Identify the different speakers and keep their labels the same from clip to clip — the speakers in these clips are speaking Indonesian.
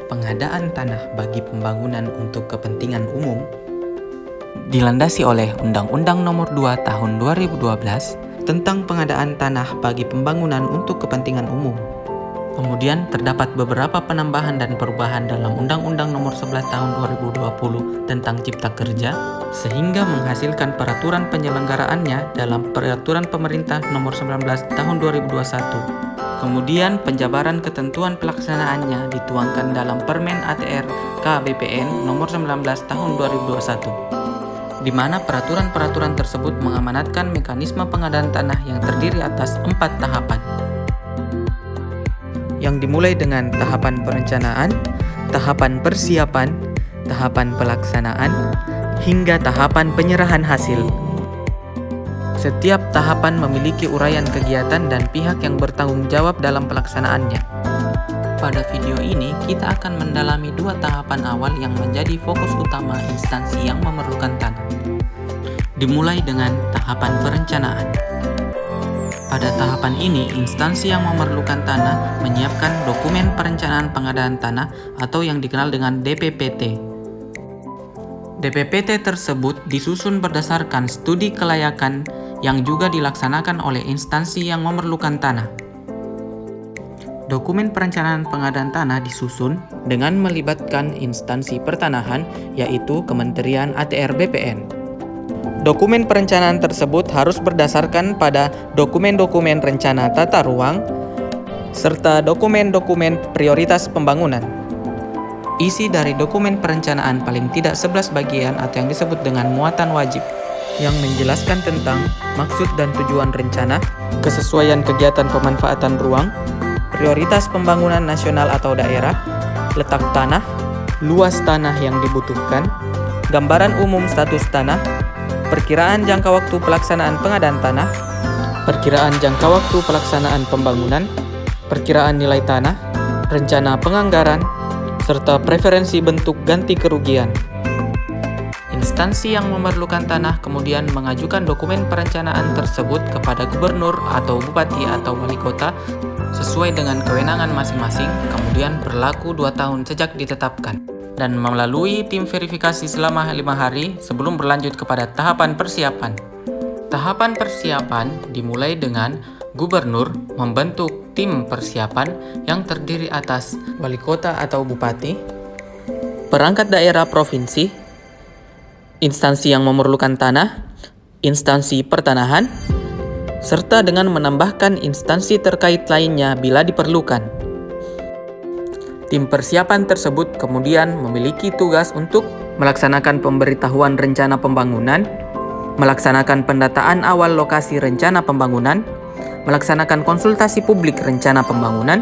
Speaker 1: pengadaan tanah bagi pembangunan untuk kepentingan umum dilandasi oleh Undang-Undang Nomor 2 Tahun 2012 tentang pengadaan tanah bagi pembangunan untuk kepentingan umum. Kemudian terdapat beberapa penambahan dan perubahan dalam Undang-Undang Nomor 11 Tahun 2020 tentang Cipta Kerja sehingga menghasilkan peraturan penyelenggaraannya dalam Peraturan Pemerintah Nomor 19 Tahun 2021. Kemudian penjabaran ketentuan pelaksanaannya dituangkan dalam Permen ATR KBPN Nomor 19 Tahun 2021, di mana peraturan-peraturan tersebut mengamanatkan mekanisme pengadaan tanah yang terdiri atas 4 tahapan, yang dimulai dengan tahapan perencanaan, tahapan persiapan, tahapan pelaksanaan, hingga tahapan penyerahan hasil. Setiap tahapan memiliki uraian kegiatan dan pihak yang bertanggung jawab dalam pelaksanaannya. Pada video ini, kita akan mendalami 2 tahapan awal yang menjadi fokus utama instansi yang memerlukan tanah. Dimulai dengan tahapan perencanaan. Pada tahapan ini, instansi yang memerlukan tanah menyiapkan dokumen perencanaan pengadaan tanah atau yang dikenal dengan DPPT. DPPT tersebut disusun berdasarkan studi kelayakan yang juga dilaksanakan oleh instansi yang memerlukan tanah. Dokumen perencanaan pengadaan tanah disusun dengan melibatkan instansi pertanahan, yaitu Kementerian ATR BPN. Dokumen perencanaan tersebut harus berdasarkan pada dokumen-dokumen rencana tata ruang serta dokumen-dokumen prioritas pembangunan. Isi dari dokumen perencanaan paling tidak 11 bagian atau yang disebut dengan muatan wajib, yang menjelaskan tentang maksud dan tujuan rencana, kesesuaian kegiatan pemanfaatan ruang, prioritas pembangunan nasional atau daerah, letak tanah, luas tanah yang dibutuhkan, gambaran umum status tanah, perkiraan jangka waktu pelaksanaan pengadaan tanah, perkiraan jangka waktu pelaksanaan pembangunan, perkiraan nilai tanah, rencana penganggaran, serta preferensi bentuk ganti kerugian. Instansi yang memerlukan tanah kemudian mengajukan dokumen perencanaan tersebut kepada gubernur atau bupati atau wali kota sesuai dengan kewenangan masing-masing, kemudian berlaku 2 tahun sejak ditetapkan, dan melalui tim verifikasi selama 5 hari sebelum berlanjut kepada tahapan persiapan. Tahapan persiapan dimulai dengan gubernur membentuk tim persiapan yang terdiri atas wali kota atau bupati, perangkat daerah provinsi, instansi yang memerlukan tanah, instansi pertanahan, serta dengan menambahkan instansi terkait lainnya bila diperlukan. Tim persiapan tersebut kemudian memiliki tugas untuk melaksanakan pemberitahuan rencana pembangunan, melaksanakan pendataan awal lokasi rencana pembangunan, melaksanakan konsultasi publik rencana pembangunan,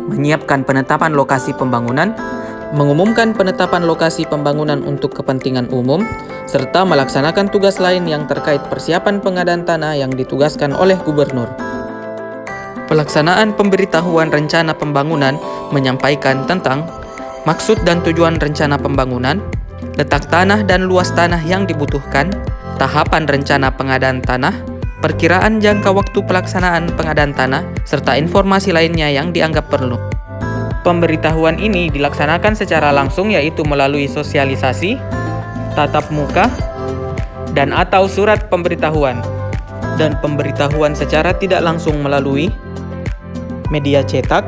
Speaker 1: menyiapkan penetapan lokasi pembangunan, mengumumkan penetapan lokasi pembangunan untuk kepentingan umum, serta melaksanakan tugas lain yang terkait persiapan pengadaan tanah yang ditugaskan oleh gubernur. Pelaksanaan pemberitahuan rencana pembangunan menyampaikan tentang maksud dan tujuan rencana pembangunan, letak tanah dan luas tanah yang dibutuhkan, tahapan rencana pengadaan tanah, perkiraan jangka waktu pelaksanaan pengadaan tanah, serta informasi lainnya yang dianggap perlu. Pemberitahuan ini dilaksanakan secara langsung, yaitu melalui sosialisasi, tatap muka, dan atau surat pemberitahuan, dan pemberitahuan secara tidak langsung melalui media cetak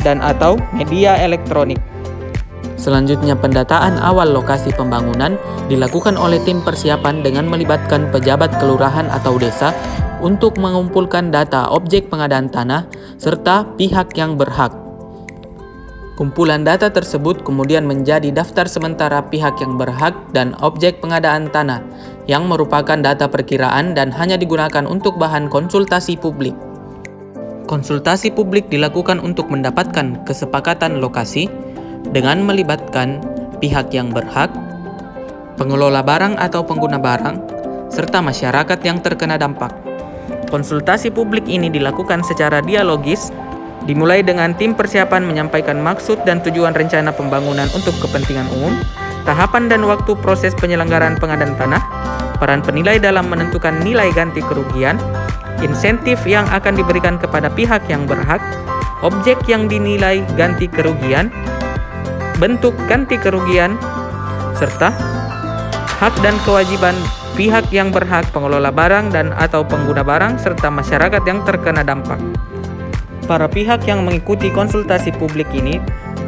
Speaker 1: dan atau media elektronik. Selanjutnya, pendataan awal lokasi pembangunan dilakukan oleh tim persiapan dengan melibatkan pejabat kelurahan atau desa untuk mengumpulkan data objek pengadaan tanah serta pihak yang berhak. Kumpulan data tersebut kemudian menjadi daftar sementara pihak yang berhak dan objek pengadaan tanah, yang merupakan data perkiraan dan hanya digunakan untuk bahan konsultasi publik. Konsultasi publik dilakukan untuk mendapatkan kesepakatan lokasi dengan melibatkan pihak yang berhak, pengelola barang atau pengguna barang, serta masyarakat yang terkena dampak. Konsultasi publik ini dilakukan secara dialogis, dimulai dengan tim persiapan menyampaikan maksud dan tujuan rencana pembangunan untuk kepentingan umum, tahapan dan waktu proses penyelenggaraan pengadaan tanah, peran penilai dalam menentukan nilai ganti kerugian, insentif yang akan diberikan kepada pihak yang berhak, objek yang dinilai ganti kerugian, bentuk ganti kerugian, serta hak dan kewajiban pihak yang berhak, pengelola barang dan atau pengguna barang, serta masyarakat yang terkena dampak. Para pihak yang mengikuti konsultasi publik ini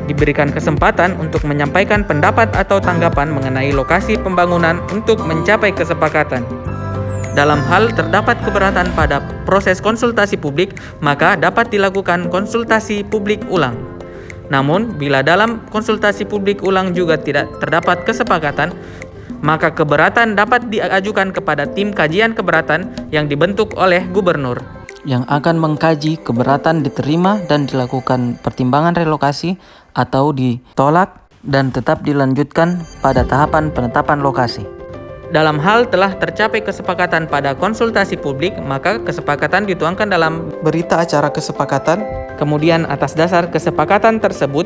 Speaker 1: diberikan kesempatan untuk menyampaikan pendapat atau tanggapan mengenai lokasi pembangunan untuk mencapai kesepakatan. Dalam hal terdapat keberatan pada proses konsultasi publik, maka dapat dilakukan konsultasi publik ulang. Namun, bila dalam konsultasi publik ulang juga tidak terdapat kesepakatan, maka keberatan dapat diajukan kepada tim kajian keberatan yang dibentuk oleh gubernur, yang akan mengkaji keberatan diterima dan dilakukan pertimbangan relokasi atau ditolak dan tetap dilanjutkan pada tahapan penetapan lokasi. Dalam hal telah tercapai kesepakatan pada konsultasi publik, maka kesepakatan dituangkan dalam berita acara kesepakatan. Kemudian atas dasar kesepakatan tersebut,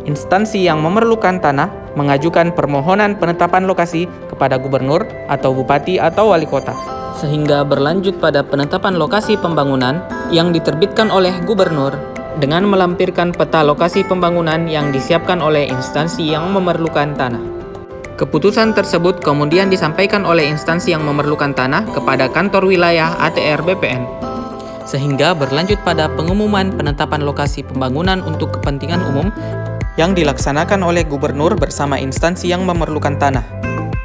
Speaker 1: instansi yang memerlukan tanah mengajukan permohonan penetapan lokasi kepada gubernur atau bupati atau wali kota, sehingga berlanjut pada penetapan lokasi pembangunan yang diterbitkan oleh gubernur dengan melampirkan peta lokasi pembangunan yang disiapkan oleh instansi yang memerlukan tanah. Keputusan tersebut kemudian disampaikan oleh instansi yang memerlukan tanah kepada kantor wilayah ATR BPN, sehingga berlanjut pada pengumuman penetapan lokasi pembangunan untuk kepentingan umum yang dilaksanakan oleh gubernur bersama instansi yang memerlukan tanah.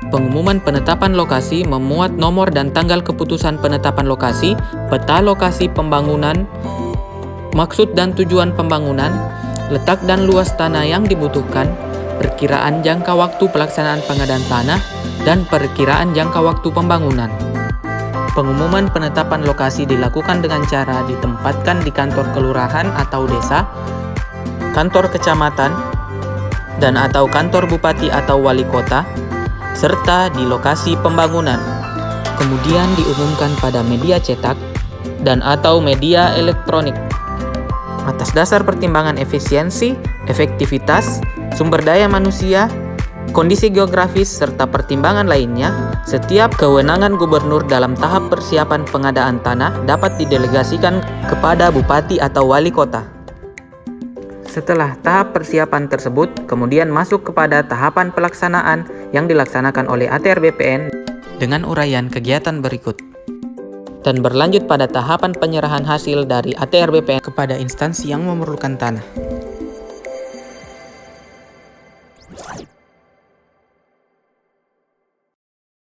Speaker 1: Pengumuman penetapan lokasi memuat nomor dan tanggal keputusan penetapan lokasi, peta lokasi pembangunan, maksud dan tujuan pembangunan, letak dan luas tanah yang dibutuhkan, perkiraan jangka waktu pelaksanaan pengadaan tanah, dan perkiraan jangka waktu pembangunan. Pengumuman penetapan lokasi dilakukan dengan cara ditempatkan di kantor kelurahan atau desa, kantor kecamatan, dan atau kantor bupati atau wali kota, serta di lokasi pembangunan. Kemudian diumumkan pada media cetak dan atau media elektronik. Atas dasar pertimbangan efisiensi, efektivitas, sumber daya manusia, kondisi geografis, serta pertimbangan lainnya, setiap kewenangan gubernur dalam tahap persiapan pengadaan tanah dapat didelegasikan kepada bupati atau wali kota. Setelah tahap persiapan tersebut, kemudian masuk kepada tahapan pelaksanaan yang dilaksanakan oleh ATR BPN dengan uraian kegiatan berikut, dan berlanjut pada tahapan penyerahan hasil dari ATR BPN kepada instansi yang memerlukan tanah.